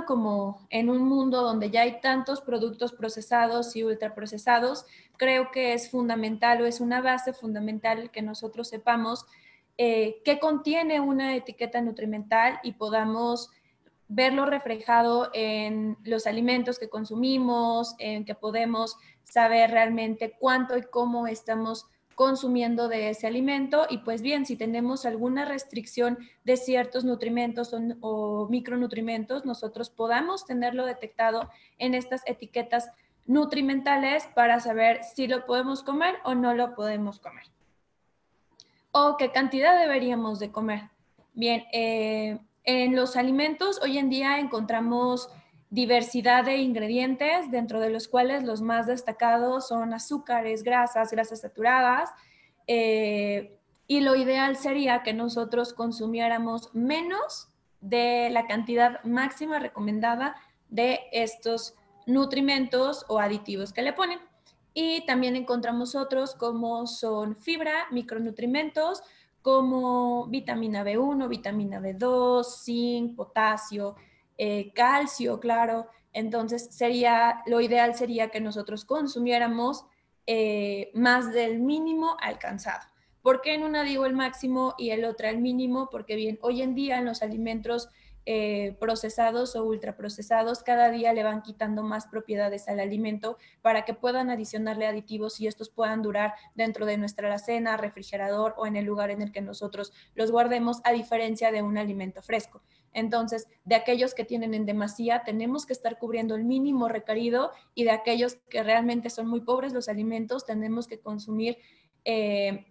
como en un mundo donde ya hay tantos productos procesados y ultraprocesados, creo que es fundamental o es una base fundamental que nosotros sepamos qué contiene una etiqueta nutrimental y podamos verlo reflejado en los alimentos que consumimos, en que podemos saber realmente cuánto y cómo estamos consumiendo de ese alimento y pues bien, si tenemos alguna restricción de ciertos nutrimentos o micronutrimentos, nosotros podamos tenerlo detectado en estas etiquetas nutrimentales para saber si lo podemos comer o no lo podemos comer. O qué cantidad deberíamos de comer. Bien, en los alimentos hoy en día encontramos diversidad de ingredientes, dentro de los cuales los más destacados son azúcares, grasas saturadas, y lo ideal sería que nosotros consumiéramos menos de la cantidad máxima recomendada de estos nutrimentos o aditivos que le ponen. Y también encontramos otros como son fibra, micronutrimentos, como vitamina B1, vitamina B2, zinc, potasio, calcio, claro. Entonces, lo ideal sería que nosotros consumiéramos más del mínimo alcanzado. ¿Por qué en una digo el máximo y el otra el mínimo? Porque bien, hoy en día en los alimentos procesados o ultraprocesados, cada día le van quitando más propiedades al alimento para que puedan adicionarle aditivos y estos puedan durar dentro de nuestra alacena, refrigerador o en el lugar en el que nosotros los guardemos, a diferencia de un alimento fresco. Entonces, de aquellos que tienen en demasía, tenemos que estar cubriendo el mínimo requerido, y de aquellos que realmente son muy pobres los alimentos, tenemos que consumir de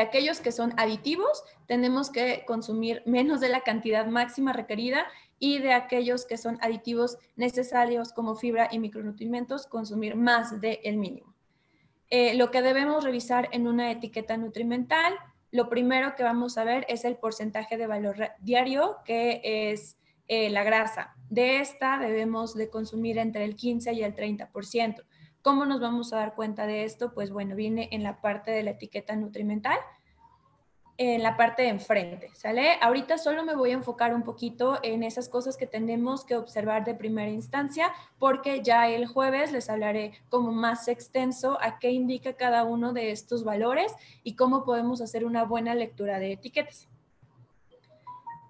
aquellos que son aditivos, tenemos que consumir menos de la cantidad máxima requerida, y de aquellos que son aditivos necesarios como fibra y micronutrientes, consumir más del mínimo. Lo que debemos revisar en una etiqueta nutrimental, lo primero que vamos a ver es el porcentaje de valor diario, que es la grasa. De esta debemos de consumir entre el 15 y el 30%. ¿Cómo nos vamos a dar cuenta de esto? Pues bueno, viene en la parte de la etiqueta nutrimental, en la parte de enfrente, ¿sale? Ahorita solo me voy a enfocar un poquito en esas cosas que tenemos que observar de primera instancia, porque ya el jueves les hablaré como más extenso a qué indica cada uno de estos valores y cómo podemos hacer una buena lectura de etiquetas.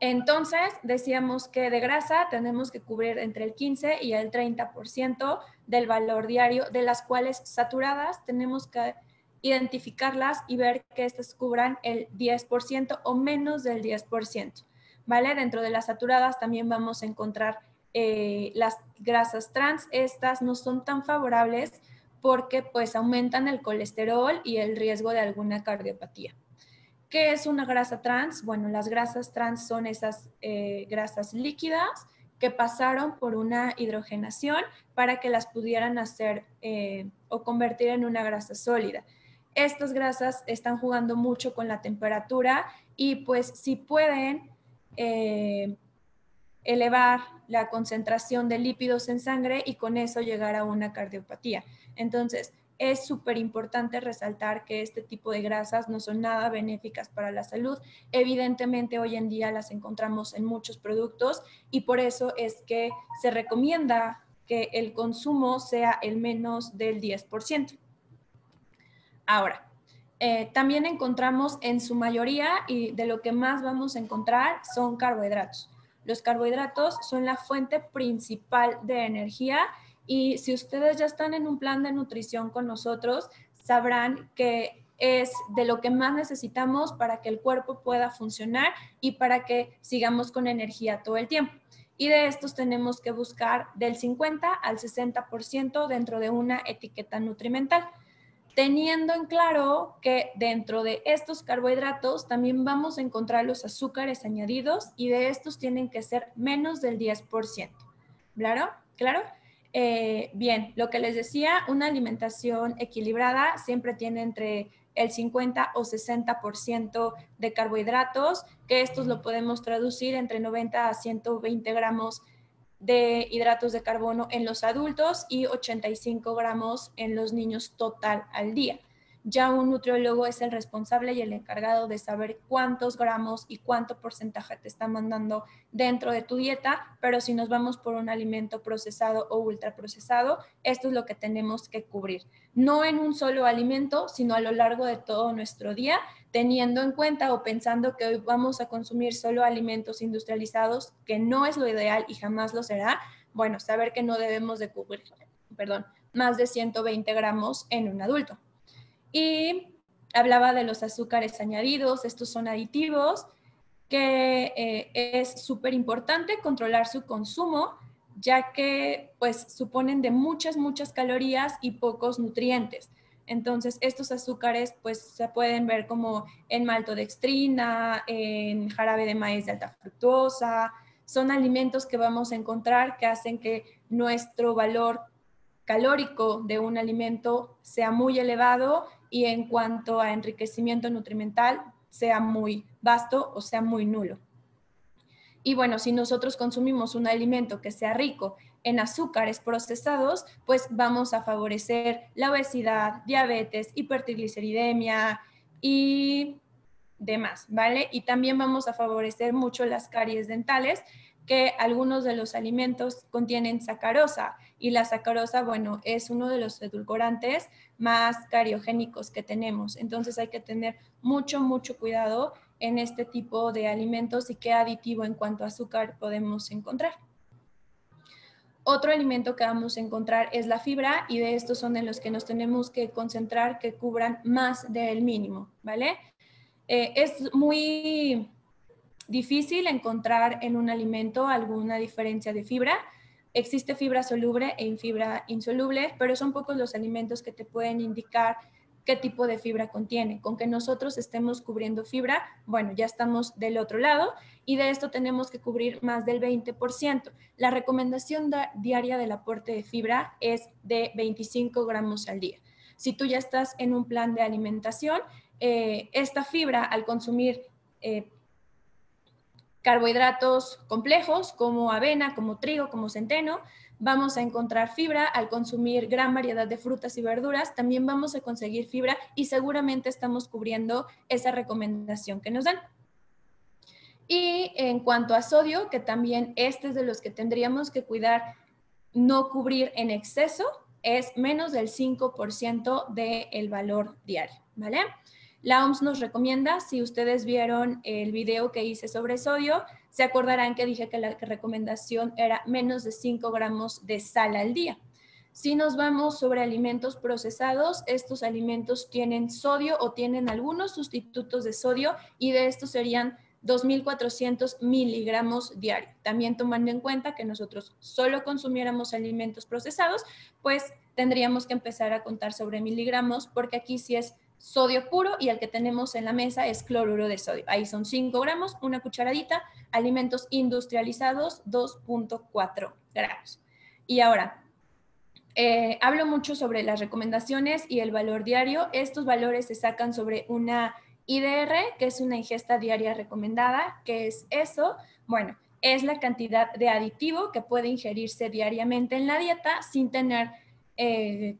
Entonces, decíamos que de grasa tenemos que cubrir entre el 15 y el 30% del valor diario, de las cuales saturadas tenemos que identificarlas y ver que estas cubran el 10% o menos del 10%, ¿vale? Dentro de las saturadas también vamos a encontrar las grasas trans. Estas no son tan favorables porque pues aumentan el colesterol y el riesgo de alguna cardiopatía. ¿Qué es una grasa trans? Bueno, las grasas trans son esas grasas líquidas que pasaron por una hidrogenación para que las pudieran hacer o convertir en una grasa sólida. Estas grasas están jugando mucho con la temperatura y pues si pueden elevar la concentración de lípidos en sangre y con eso llegar a una cardiopatía. Entonces, es súper importante resaltar que este tipo de grasas no son nada benéficas para la salud. Evidentemente, hoy en día las encontramos en muchos productos y por eso es que se recomienda que el consumo sea el menos del 10%. Ahora, también encontramos en su mayoría, y de lo que más vamos a encontrar, son carbohidratos. Los carbohidratos son la fuente principal de energía, y si ustedes ya están en un plan de nutrición con nosotros, sabrán que es de lo que más necesitamos para que el cuerpo pueda funcionar y para que sigamos con energía todo el tiempo. Y de estos tenemos que buscar del 50 al 60% dentro de una etiqueta nutrimental, teniendo en claro que dentro de estos carbohidratos también vamos a encontrar los azúcares añadidos, y de estos tienen que ser menos del 10%. ¿Claro? ¿Claro? Bien, lo que les decía, una alimentación equilibrada siempre tiene entre el 50 o 60% de carbohidratos, que estos lo podemos traducir entre 90 a 120 gramos de hidratos de carbono en los adultos y 85 gramos en los niños total al día. ya un nutriólogo es el responsable y el encargado de saber cuántos gramos y cuánto porcentaje te está mandando dentro de tu dieta, pero si nos vamos por un alimento procesado o ultraprocesado, esto es lo que tenemos que cubrir. No en un solo alimento, sino a lo largo de todo nuestro día, teniendo en cuenta o pensando que hoy vamos a consumir solo alimentos industrializados, que no es lo ideal y jamás lo será. Bueno, saber que no debemos de cubrir, más de 120 gramos en un adulto. Y hablaba de los azúcares añadidos, estos son aditivos, que es súper importante controlar su consumo, ya que pues suponen de muchas calorías y pocos nutrientes. Entonces, estos azúcares pues se pueden ver como en maltodextrina, en jarabe de maíz de alta fructosa. Son alimentos que vamos a encontrar que hacen que nuestro valor calórico de un alimento sea muy elevado y en cuanto a enriquecimiento nutrimental sea muy vasto o sea muy nulo. Y bueno, si nosotros consumimos un alimento que sea rico en azúcares procesados, pues vamos a favorecer la obesidad, diabetes, hipertrigliceridemia y demás, ¿vale? Y también vamos a favorecer mucho las caries dentales, que algunos de los alimentos contienen sacarosa y la sacarosa, bueno, es uno de los edulcorantes más cariogénicos que tenemos. Entonces hay que tener mucho cuidado en este tipo de alimentos y qué aditivo en cuanto a azúcar podemos encontrar. Otro alimento que vamos a encontrar es la fibra y de estos son en los que nos tenemos que concentrar que cubran más del mínimo, ¿vale? Es muy difícil encontrar en un alimento alguna diferencia de fibra. Existe fibra soluble e fibra insoluble, pero son pocos los alimentos que te pueden indicar qué tipo de fibra contiene. Con que nosotros estemos cubriendo fibra, bueno, ya estamos del otro lado y de esto tenemos que cubrir más del 20%. La recomendación diaria del aporte de fibra es de 25 gramos al día. Si tú ya estás en un plan de alimentación, esta fibra al consumir carbohidratos complejos como avena, como trigo, como centeno, vamos a encontrar fibra al consumir gran variedad de frutas y verduras, también vamos a conseguir fibra y seguramente estamos cubriendo esa recomendación que nos dan. Y en cuanto a sodio, que también este es de los que tendríamos que cuidar no cubrir en exceso, es menos del 5% del valor diario, ¿vale? La OMS nos recomienda, si ustedes vieron el video que hice sobre sodio, se acordarán que dije que la recomendación era menos de 5 gramos de sal al día. Si nos vamos sobre alimentos procesados, estos alimentos tienen sodio o tienen algunos sustitutos de sodio y de estos serían 2.400 miligramos diarios. También tomando en cuenta que nosotros solo consumiéramos alimentos procesados, pues tendríamos que empezar a contar sobre miligramos porque aquí sí es sodio puro y el que tenemos en la mesa es cloruro de sodio. Ahí son 5 gramos, una cucharadita, alimentos industrializados 2.4 gramos. Y ahora, hablo mucho sobre las recomendaciones y el valor diario. Estos valores se sacan sobre una IDR, que es una ingesta diaria recomendada. ¿Qué es eso? Bueno, es la cantidad de aditivo que puede ingerirse diariamente en la dieta sin tener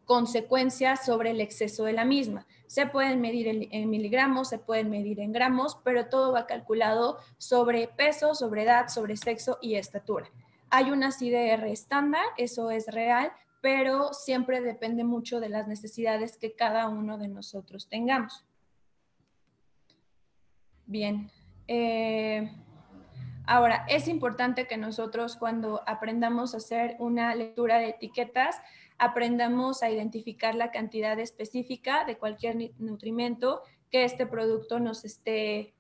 consecuencias sobre el exceso de la misma. Se pueden medir en miligramos, se pueden medir en gramos, pero todo va calculado sobre peso, sobre edad, sobre sexo y estatura. Hay unas IDR estándar, eso es real, pero siempre depende mucho de las necesidades que cada uno de nosotros tengamos. Bien. Ahora, es importante que nosotros cuando aprendamos a hacer una lectura de etiquetas, aprendamos a identificar la cantidad específica de cualquier nutrimento que este producto nos esté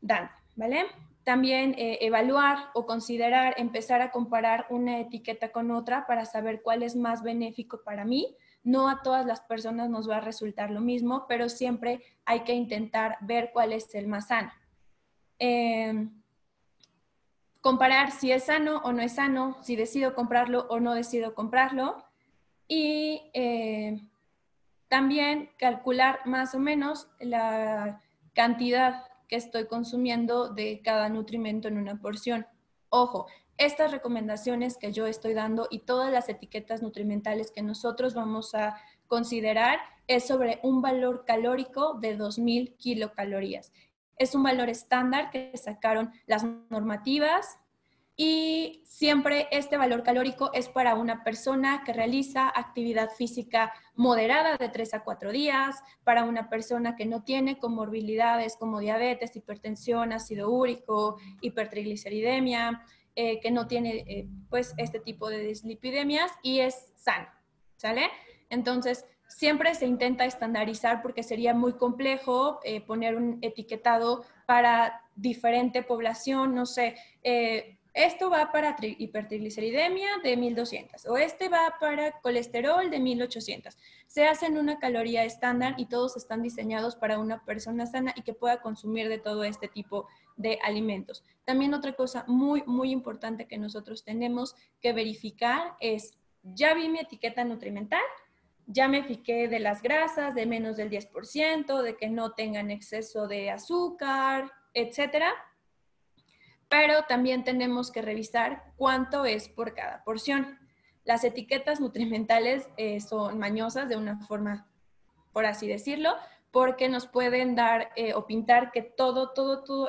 dando, ¿vale? También evaluar o considerar, empezar a comparar una etiqueta con otra para saber cuál es más benéfico para mí. No a todas las personas nos va a resultar lo mismo, pero siempre hay que intentar ver cuál es el más sano. Comparar si es sano o no es sano, si decido comprarlo o no decido comprarlo. Y también calcular más o menos la cantidad que estoy consumiendo de cada nutrimento en una porción. Ojo, estas recomendaciones que yo estoy dando y todas las etiquetas nutrimentales que nosotros vamos a considerar es sobre un valor calórico de 2000 kilocalorías. Es un valor estándar que sacaron las normativas y siempre este valor calórico es para una persona que realiza actividad física moderada de 3 a 4 días, para una persona que no tiene comorbilidades como diabetes, hipertensión, ácido úrico, hipertrigliceridemia, que no tiene pues este tipo de dislipidemias y es sano, ¿sale? Entonces, siempre se intenta estandarizar porque sería muy complejo poner un etiquetado para diferente población, no sé, esto va para hipertrigliceridemia de 1200 o este va para colesterol de 1800. Se hacen una caloría estándar y todos están diseñados para una persona sana y que pueda consumir de todo este tipo de alimentos. También otra cosa muy, muy importante que nosotros tenemos que verificar es, ya vi mi etiqueta nutrimental, ya me fijé de las grasas, de menos del 10%, de que no tengan exceso de azúcar, etcétera. Pero también tenemos que revisar cuánto es por cada porción. Las etiquetas nutrimentales son mañosas de una forma, por así decirlo, porque nos pueden dar o pintar que todo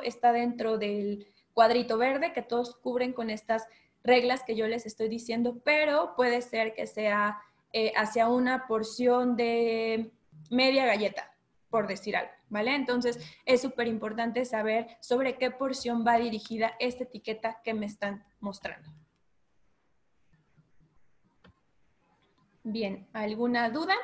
está dentro del cuadrito verde, que todos cubren con estas reglas que yo les estoy diciendo, pero puede ser que sea hacia una porción de media galleta, por decir algo, ¿vale? Entonces es súper importante saber sobre qué porción va dirigida esta etiqueta que me están mostrando. Bien, ¿alguna duda?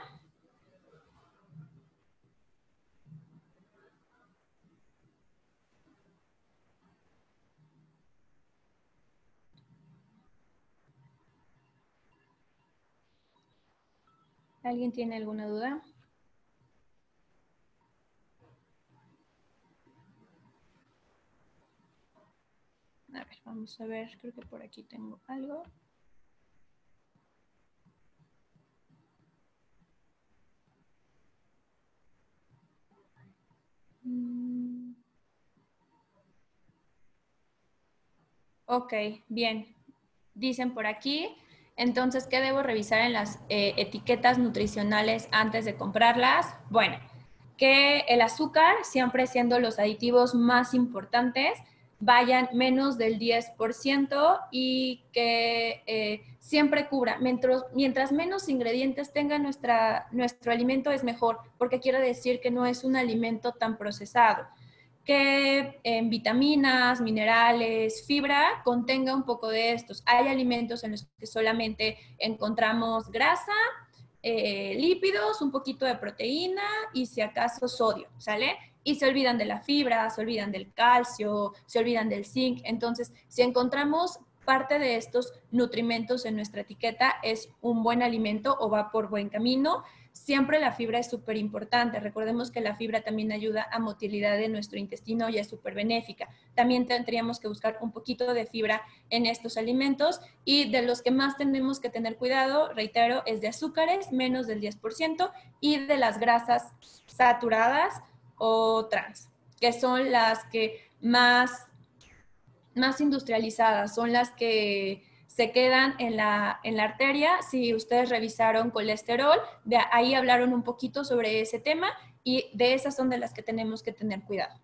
¿Alguien tiene alguna duda? A ver, vamos a ver, creo que por aquí tengo algo. Ok, bien. Dicen por aquí, entonces, ¿qué debo revisar en las etiquetas nutricionales antes de comprarlas? Bueno, que el azúcar, siempre siendo los aditivos más importantes, vayan menos del 10% y que siempre cubra. Mientras menos ingredientes tenga nuestro alimento es mejor, porque quiere decir que no es un alimento tan procesado, que en vitaminas, minerales, fibra, contenga un poco de estos. Hay alimentos en los que solamente encontramos grasa, lípidos, un poquito de proteína y si acaso sodio, ¿sale? Y se olvidan de la fibra, se olvidan del calcio, se olvidan del zinc. Entonces, si encontramos parte de estos nutrimentos en nuestra etiqueta, es un buen alimento o va por buen camino. Siempre la fibra es súper importante. Recordemos que la fibra también ayuda a motilidad de nuestro intestino y es súper benéfica. También tendríamos que buscar un poquito de fibra en estos alimentos y de los que más tenemos que tener cuidado, reitero, es de azúcares, menos del 10%, y de las grasas saturadas o trans, que son las que más industrializadas, son las que se quedan en la arteria. Si ustedes revisaron colesterol, de ahí hablaron un poquito sobre ese tema y de esas son de las que tenemos que tener cuidado.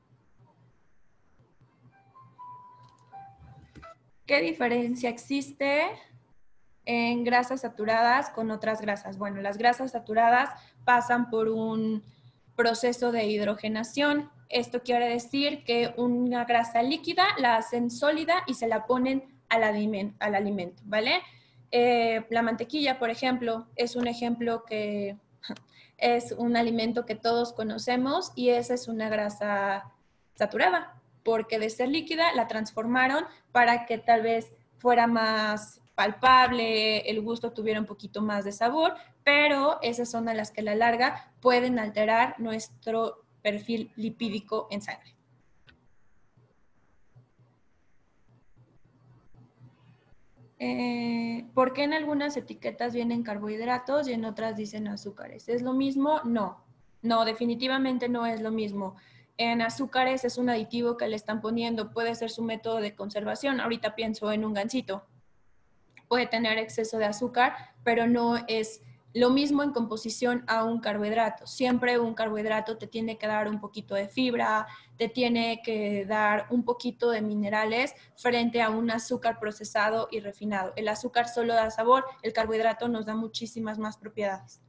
¿Qué diferencia existe en grasas saturadas con otras grasas? Bueno, las grasas saturadas pasan por un proceso de hidrogenación. Esto quiere decir que una grasa líquida la hacen sólida y se la ponen al alimento, ¿vale? La mantequilla, por ejemplo, es un ejemplo que es un alimento que todos conocemos y esa es una grasa saturada, porque de ser líquida la transformaron para que tal vez fuera más palpable, el gusto tuviera un poquito más de sabor, pero esas son a las que a la larga pueden alterar nuestro perfil lipídico en sangre. ¿Por qué en algunas etiquetas vienen carbohidratos y en otras dicen azúcares? ¿Es lo mismo? No, no, definitivamente no es lo mismo. En azúcares es un aditivo que le están poniendo, puede ser su método de conservación. Ahorita pienso en un gansito. Puede tener exceso de azúcar, pero no es Lo mismo en composición a un carbohidrato. Siempre un carbohidrato te tiene que dar un poquito de fibra, te tiene que dar un poquito de minerales frente a un azúcar procesado y refinado. El azúcar solo da sabor, el carbohidrato nos da muchísimas más propiedades.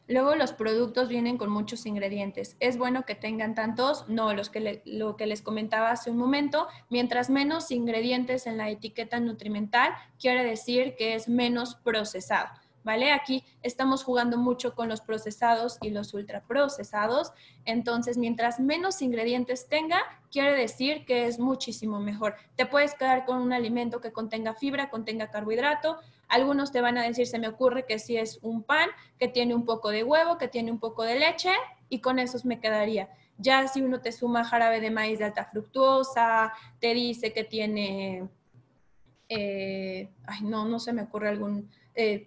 Luego los productos vienen con muchos ingredientes. ¿Es bueno que tengan tantos? No, lo que les comentaba hace un momento, mientras menos ingredientes en la etiqueta nutrimental, quiere decir que es menos procesado, ¿vale? Aquí estamos jugando mucho con los procesados y los ultraprocesados, entonces mientras menos ingredientes tenga, quiere decir que es muchísimo mejor. Te puedes quedar con un alimento que contenga fibra, contenga carbohidrato. Algunos te van a decir, se me ocurre que si es un pan, que tiene un poco de huevo, que tiene un poco de leche, y con esos me quedaría. Ya si uno te suma jarabe de maíz de alta fructuosa, te dice que tiene, no se me ocurre algún,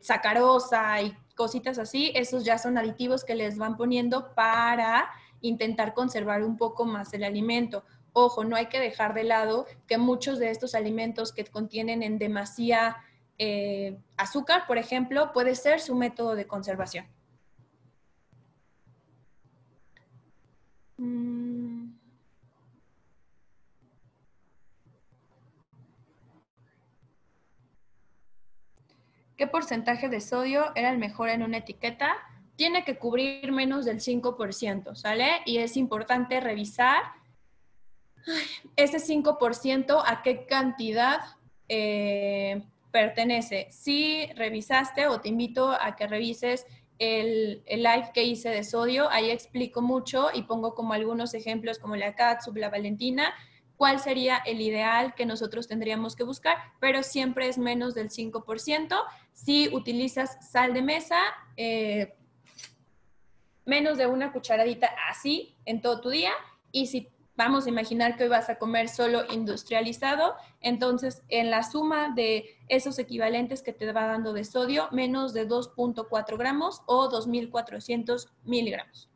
sacarosa y cositas así, esos ya son aditivos que les van poniendo para intentar conservar un poco más el alimento. Ojo, no hay que dejar de lado que muchos de estos alimentos que contienen en demasía azúcar, por ejemplo, puede ser su método de conservación. ¿Qué porcentaje de sodio era el mejor en una etiqueta? Tiene que cubrir menos del 5%, ¿sale? Y es importante revisar ese 5% a qué cantidad pertenece. Si revisaste, o te invito a que revises el live que hice de sodio, ahí explico mucho y pongo como algunos ejemplos como la catsup, la Valentina, cuál sería el ideal que nosotros tendríamos que buscar, pero siempre es menos del 5%. Si utilizas sal de mesa, menos de una cucharadita así en todo tu día, y si vamos a imaginar que hoy vas a comer solo industrializado, entonces en la suma de esos equivalentes que te va dando de sodio, menos de 2.4 gramos o 2.400 miligramos.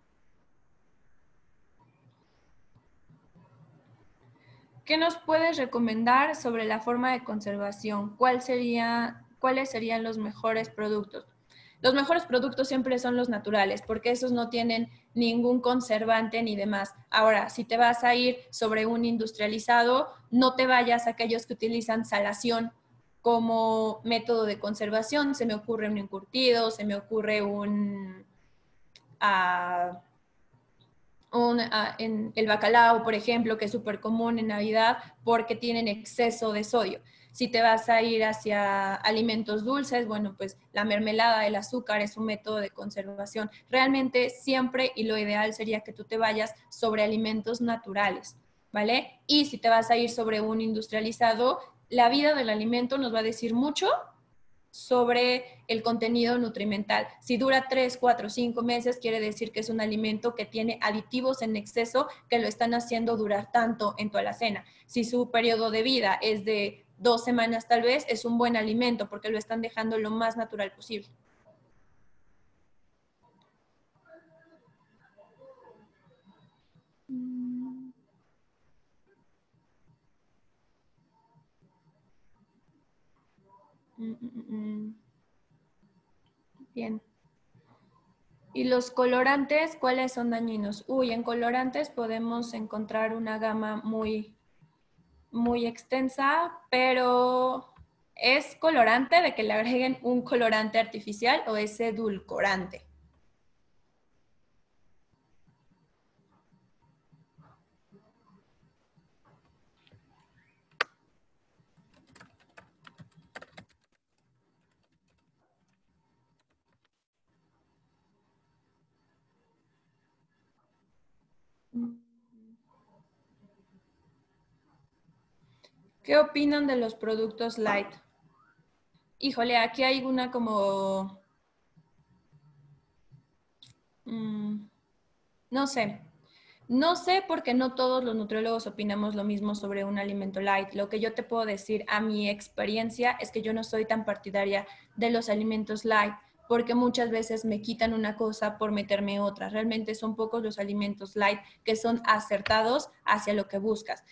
¿Qué nos puedes recomendar sobre la forma de conservación? ¿Cuáles serían los mejores productos? Los mejores productos siempre son los naturales, porque esos no tienen ningún conservante ni demás. Ahora, si te vas a ir sobre un industrializado, no te vayas a aquellos que utilizan salación como método de conservación. Se me ocurre un encurtido, se me ocurre en el bacalao, por ejemplo, que es súper común en Navidad porque tienen exceso de sodio. Si te vas a ir hacia alimentos dulces, bueno, pues la mermelada, el azúcar es un método de conservación. Realmente siempre, y lo ideal sería que tú te vayas sobre alimentos naturales, ¿vale? Y si te vas a ir sobre un industrializado, la vida del alimento nos va a decir mucho sobre el contenido nutrimental. Si dura 3, 4, 5 meses, quiere decir que es un alimento que tiene aditivos en exceso que lo están haciendo durar tanto en tu alacena. Si su periodo de vida es de 2 semanas tal vez, es un buen alimento porque lo están dejando lo más natural posible. Bien. ¿Y los colorantes, cuáles son dañinos? Uy, en colorantes podemos encontrar una gama muy extensa, pero ¿es colorante de que le agreguen un colorante artificial o es edulcorante? ¿Qué opinan de los productos light? Híjole, aquí hay una como... no sé. No sé porque no todos los nutriólogos opinamos lo mismo sobre un alimento light. Lo que yo te puedo decir a mi experiencia es que yo no soy tan partidaria de los alimentos light porque muchas veces me quitan una cosa por meterme otra. Realmente son pocos los alimentos light que son acertados hacia lo que buscas.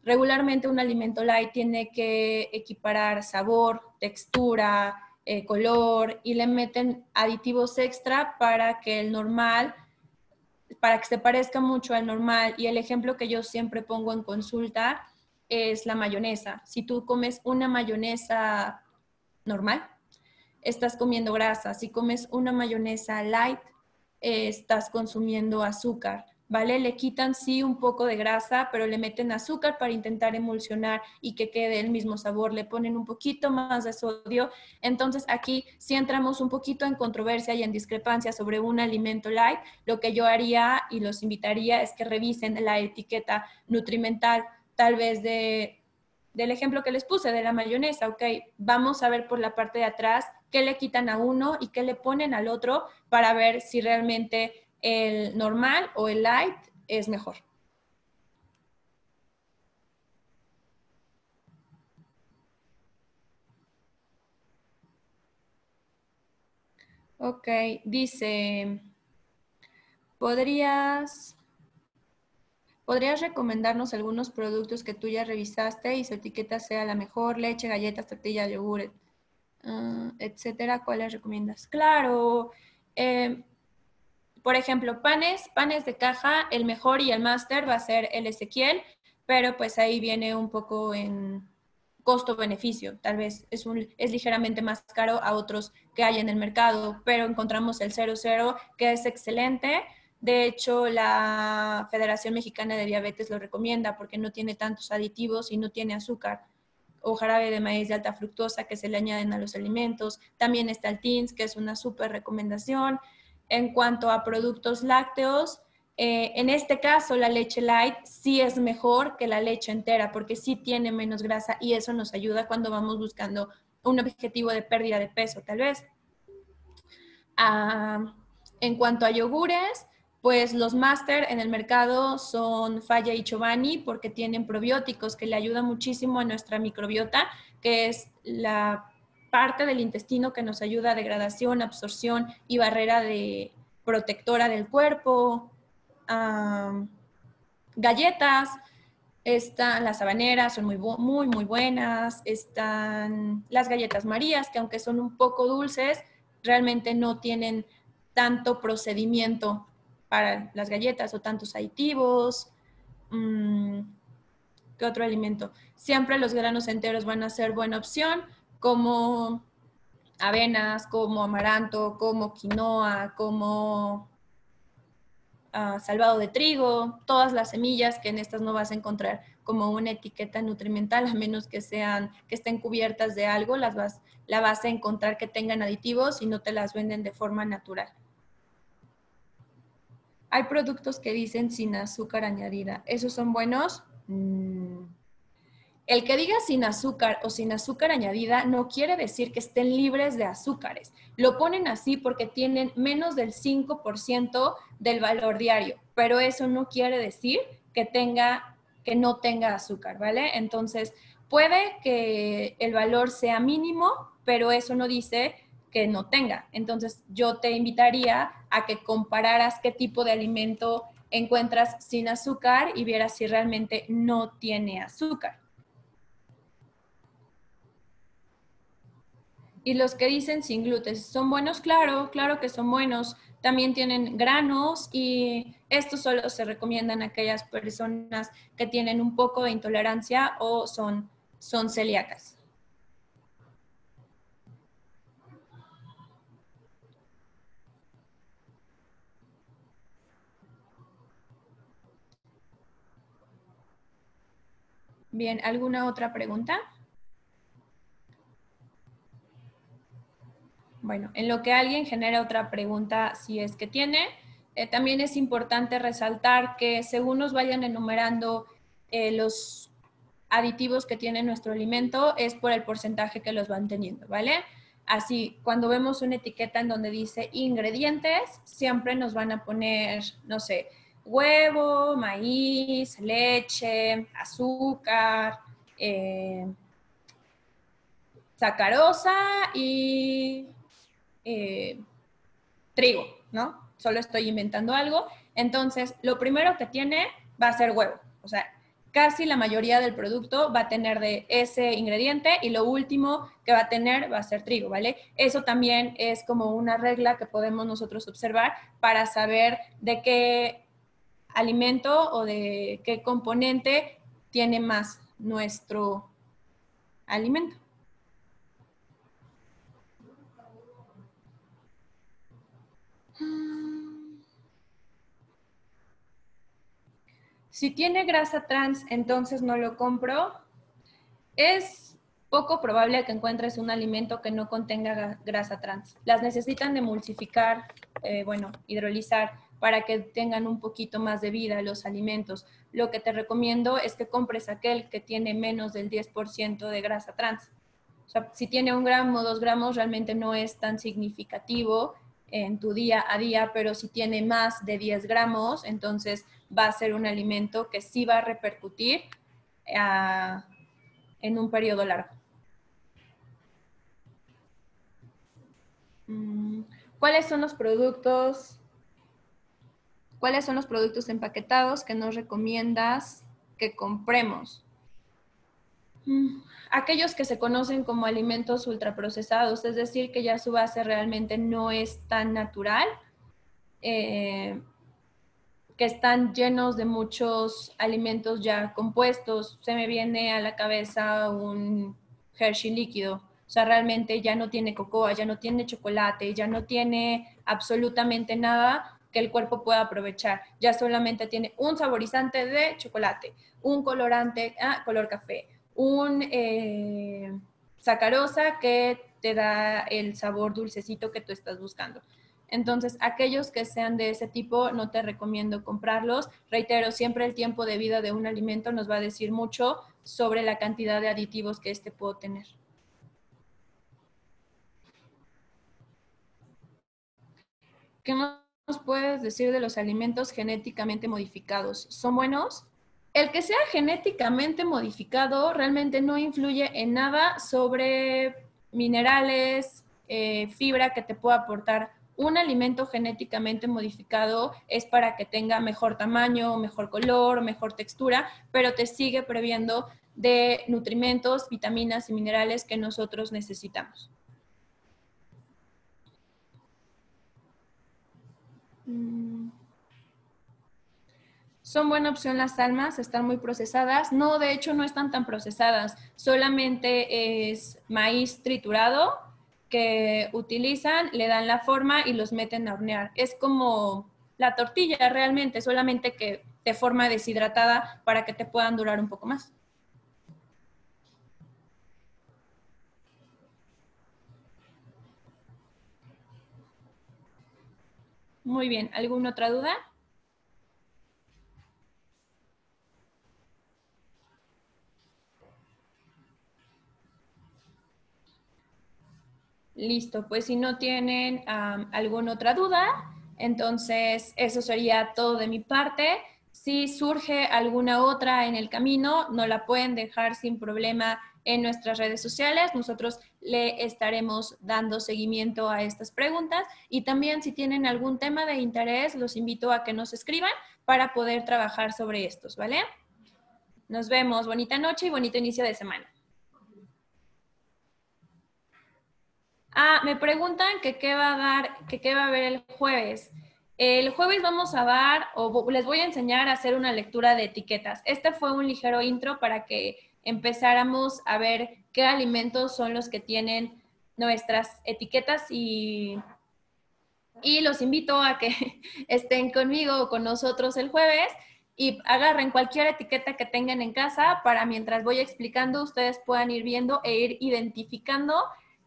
regularmente un alimento light tiene que equiparar sabor, textura, color y le meten aditivos extra para que el normal, para que se parezca mucho al normal. Y el ejemplo que yo siempre pongo en consulta es la mayonesa. Si tú comes una mayonesa normal, estás comiendo grasa. Si comes una mayonesa light, estás consumiendo azúcar, ¿vale? Le quitan sí un poco de grasa, pero le meten azúcar para intentar emulsionar y que quede el mismo sabor. Le ponen un poquito más de sodio. Entonces aquí sí entramos un poquito en controversia y en discrepancia sobre un alimento light. Lo que yo haría y los invitaría es que revisen la etiqueta nutrimental, tal vez del ejemplo que les puse de la mayonesa, ok, vamos a ver por la parte de atrás qué le quitan a uno y qué le ponen al otro para ver si realmente el normal o el light es mejor. Ok, dice, ¿podrías recomendarnos algunos productos que tú ya revisaste y su etiqueta sea la mejor? Leche, galletas, tortilla, yogur, etcétera. ¿Cuáles recomiendas? Claro. Eh, por ejemplo, panes de caja, el mejor y el máster va a ser el Ezequiel, pero pues ahí viene un poco en costo-beneficio. Tal vez es ligeramente más caro a otros que hay en el mercado, pero encontramos el 00 que es excelente. De hecho, la Federación Mexicana de Diabetes lo recomienda porque no tiene tantos aditivos y no tiene azúcar o jarabe de maíz de alta fructosa que se le añaden a los alimentos. También está el TINS, que es una súper recomendación. En cuanto a productos lácteos, en este caso la leche light sí es mejor que la leche entera porque sí tiene menos grasa y eso nos ayuda cuando vamos buscando un objetivo de pérdida de peso, tal vez. En cuanto a yogures, pues los máster en el mercado son Falla y Chobani porque tienen probióticos que le ayudan muchísimo a nuestra microbiota, que es la parte del intestino que nos ayuda a degradación, absorción y barrera de protectora del cuerpo. Galletas, están las habaneras, son muy buenas. Están las galletas Marías, que aunque son un poco dulces, realmente no tienen tanto procedimiento para las galletas o tantos aditivos. ¿Qué otro alimento? Siempre los granos enteros van a ser buena opción, como avenas, como amaranto, como quinoa, como salvado de trigo, todas las semillas, que en estas no vas a encontrar como una etiqueta nutrimental, a menos que estén cubiertas de algo, la vas a encontrar que tengan aditivos y no te las venden de forma natural. Hay productos que dicen sin azúcar añadida. ¿Esos son buenos? El que diga sin azúcar o sin azúcar añadida no quiere decir que estén libres de azúcares. Lo ponen así porque tienen menos del 5% del valor diario, pero eso no quiere decir que no tenga azúcar, ¿vale? Entonces, puede que el valor sea mínimo, pero eso no dice que no tenga. Entonces, yo te invitaría a que compararas qué tipo de alimento encuentras sin azúcar y vieras si realmente no tiene azúcar. Y los que dicen sin gluten, ¿son buenos? Claro, claro que son buenos. También tienen granos y estos solo se recomiendan a aquellas personas que tienen un poco de intolerancia o son celíacas. Bien, ¿alguna otra pregunta? Bueno, en lo que alguien genera otra pregunta, si es que tiene, también es importante resaltar que según nos vayan enumerando los aditivos que tiene nuestro alimento, es por el porcentaje que los van teniendo, ¿vale? Así, cuando vemos una etiqueta en donde dice ingredientes, siempre nos van a poner, no sé, huevo, maíz, leche, azúcar, sacarosa y trigo, ¿no? Solo estoy inventando algo. Entonces, lo primero que tiene va a ser huevo. O sea, casi la mayoría del producto va a tener de ese ingrediente y lo último que va a tener va a ser trigo, ¿vale? Eso también es como una regla que podemos nosotros observar para saber de qué alimento o de qué componente tiene más nuestro alimento. Si tiene grasa trans, entonces no lo compro. Es poco probable que encuentres un alimento que no contenga grasa trans. Las necesitan emulsificar, hidrolizar para que tengan un poquito más de vida los alimentos. Lo que te recomiendo es que compres aquel que tiene menos del 10% de grasa trans. O sea, si tiene 1 gramo o 2 gramos, realmente no es tan significativo en tu día a día, pero si tiene más de 10 gramos, entonces va a ser un alimento que sí va a repercutir en un periodo largo. ¿Cuáles son los productos empaquetados que nos recomiendas que compremos? Aquellos que se conocen como alimentos ultraprocesados, es decir, que ya su base realmente no es tan natural, que están llenos de muchos alimentos ya compuestos. Se me viene a la cabeza un Hershey líquido. O sea, realmente ya no tiene cocoa, ya no tiene chocolate, ya no tiene absolutamente nada que el cuerpo pueda aprovechar. Ya solamente tiene un saborizante de chocolate, un colorante, color café, un sacarosa que te da el sabor dulcecito que tú estás buscando. Entonces, aquellos que sean de ese tipo, no te recomiendo comprarlos. Reitero, siempre el tiempo de vida de un alimento nos va a decir mucho sobre la cantidad de aditivos que este puede tener. ¿Qué nos puedes decir de los alimentos genéticamente modificados? ¿Son buenos? El que sea genéticamente modificado realmente no influye en nada sobre minerales, fibra que te pueda aportar. Un alimento genéticamente modificado es para que tenga mejor tamaño, mejor color, mejor textura, pero te sigue previendo de nutrimentos, vitaminas y minerales que nosotros necesitamos. ¿Son buena opción las almas? ¿Están muy procesadas? No, de hecho no están tan procesadas. Solamente es maíz triturado que utilizan, le dan la forma y los meten a hornear. Es como la tortilla realmente, solamente que de forma deshidratada para que te puedan durar un poco más. Muy bien. ¿Alguna otra duda? Listo, pues si no tienen alguna otra duda, entonces eso sería todo de mi parte. Si surge alguna otra en el camino, nos la pueden dejar sin problema en nuestras redes sociales. Nosotros le estaremos dando seguimiento a estas preguntas y también si tienen algún tema de interés, los invito a que nos escriban para poder trabajar sobre estos, ¿vale? Nos vemos. Bonita noche y bonito inicio de semana. Me preguntan que qué va a dar, que qué va a haber el jueves. El jueves vamos a dar, o les voy a enseñar a hacer una lectura de etiquetas. Este fue un ligero intro para que empezáramos a ver qué alimentos son los que tienen nuestras etiquetas y los invito a que estén conmigo o con nosotros el jueves y agarren cualquier etiqueta que tengan en casa para mientras voy explicando ustedes puedan ir viendo e ir identificando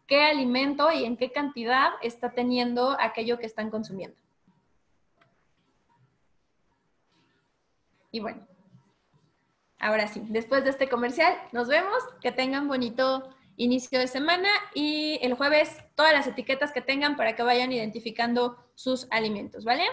qué alimento y en qué cantidad está teniendo aquello que están consumiendo. Y bueno, ahora sí, después de este comercial, nos vemos, que tengan bonito inicio de semana y el jueves todas las etiquetas que tengan para que vayan identificando sus alimentos, ¿vale?